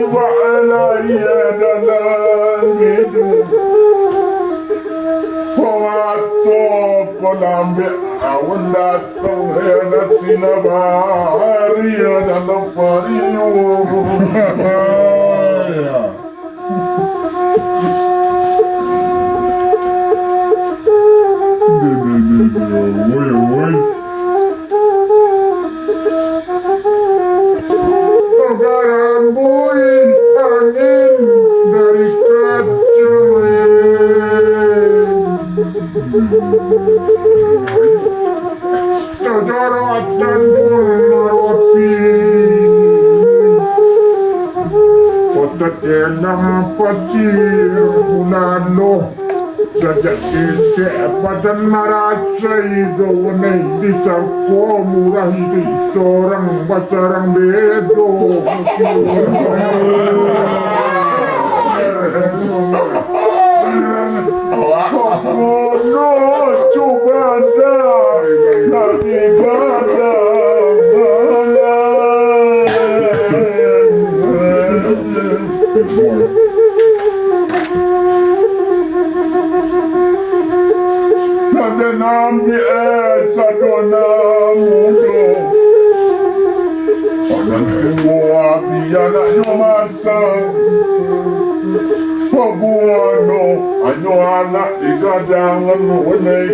علي dalam hidup Waktu kolambe awan datang hendak silabari dalam pariu Berambui angin dari kecil Kedaratan menawapi Kota tenang pacir Bulano Sejak titik badan marasai Gawanai disangko murah di seorang basarang bedo Oh, coba dah lagi gada Nada nambi sadona mudo Onan kuwa biyana nyomasa Pabuano anyo anak igadangan nunay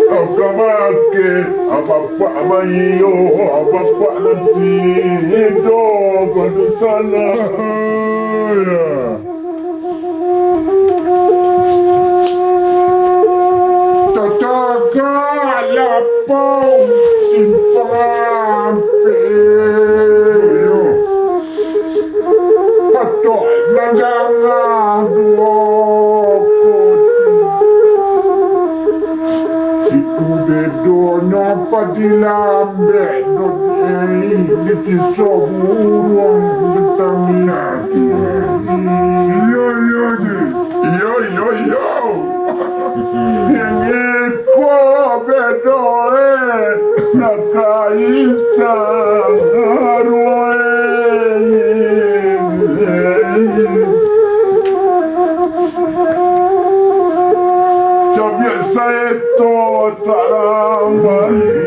Kamake abapa amayo abapa nantido Badutana Tataga lapau simpampe Patok jangan duokot Itu bedonya padilambe Dodi Diti soburung Detangnya Yo Ini kau bedoe Nakaisa Arwae Biasa itu tarambali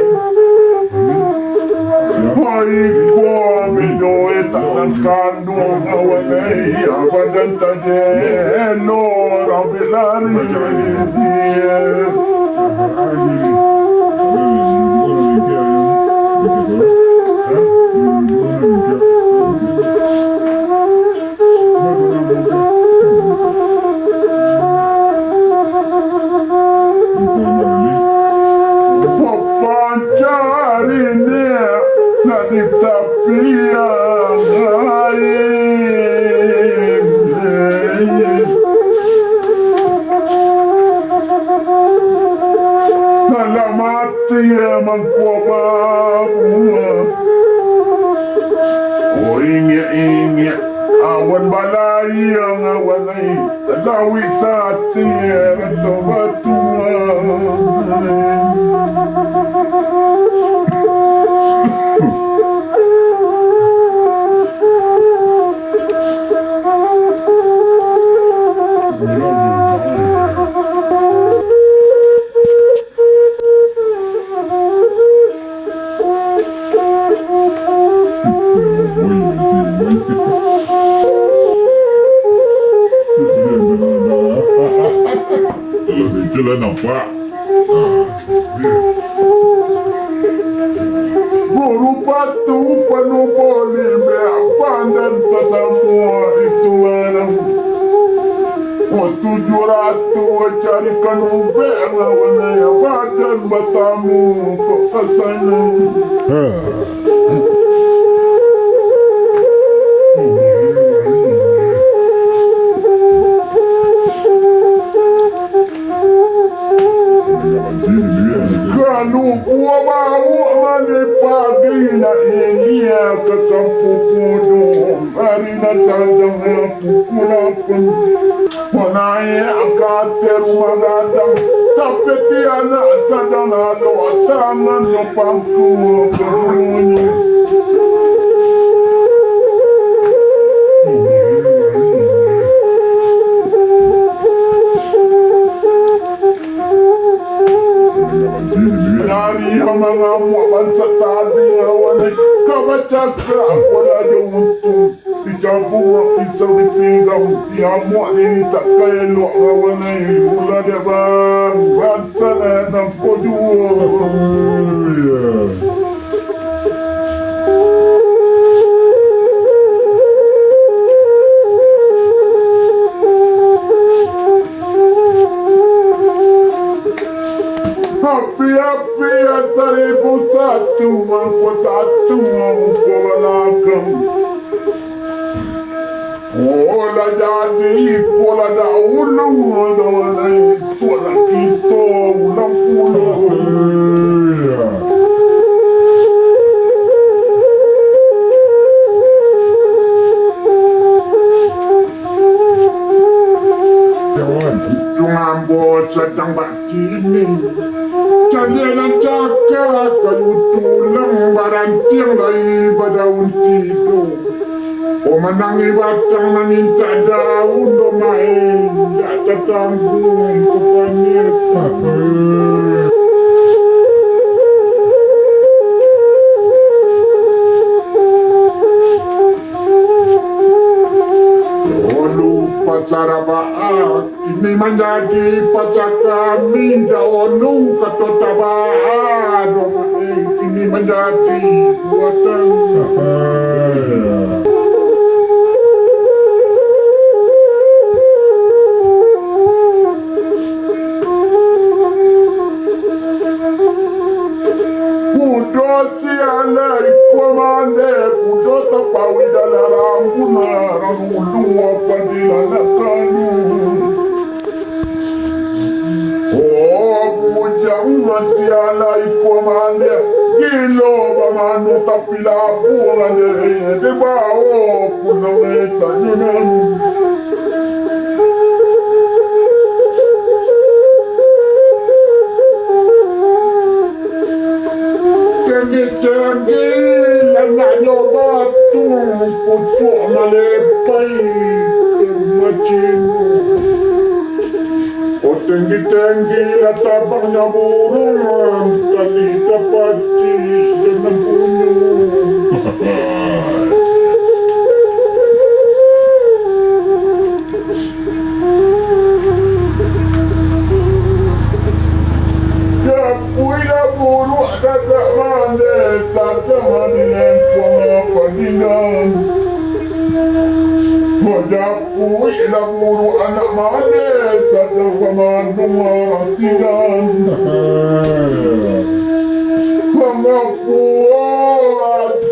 Hai ko minoi tangan kandung awalai abadan tajeno rabilari awan balai yang awalai lawi sati atau batuan Jalan nampak Guru batu penuh boleh Pandan tersamua itu alam 700 carikan ubek Warna badan batamu Kok kesana Kalau gua mau menepati nak ia ke kampung bodoh hari datang pukul 8 Wanai angkat rumah gadang tapi tiada sadar lalu tangan pangku berbunyi buat pisau di pinggang dia muak ni tak kaya luak rawana mula dia bang rasa nak kau jua. Api-api seribu satu angko satu angko belakang. Ola jadi kola dahulu adalah suara kita ulang pulang. Jangan buat sedang bakini. Jangan cakap kayu tulang barantiang daripada tidur. O menangi batang meminta daun do main tak tertanggung kepanirsa. Pasar baak ini menjadi pasar kami dahulu kata tabah ini menjadi buatan kudo sialai komande kudo tapawi dalam rambuna rangulu apa dilakukan oh bujang sialai komande gilo bamanu tapi lapu ade de bao kuno metanya Tinggi nak nyoba tu pucuk malepai macam oh tinggi atabangnya burung tali tapati dengan bunyi. Puila buru ada tak mana satu manilan kuah padilan. Wajah puila buru anak mana satu pemandung artian. Mengaku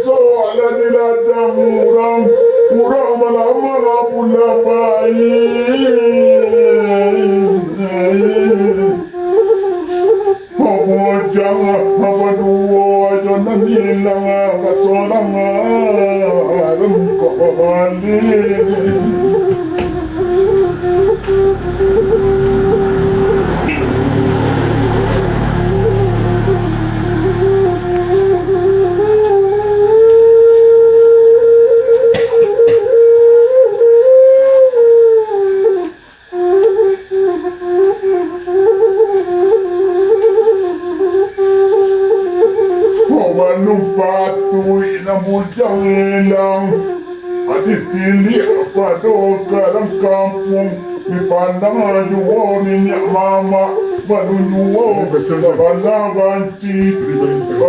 soal di ladang murang malam pula jangan apa dua jangan hilang apa seorang kau balik. Lupa tu ina bujang hilang adik tilik pada dalam kampung di pandang jual minyak mama baru jual sebelah banci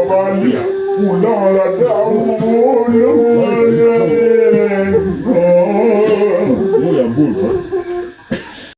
balik pulang lah dahulu.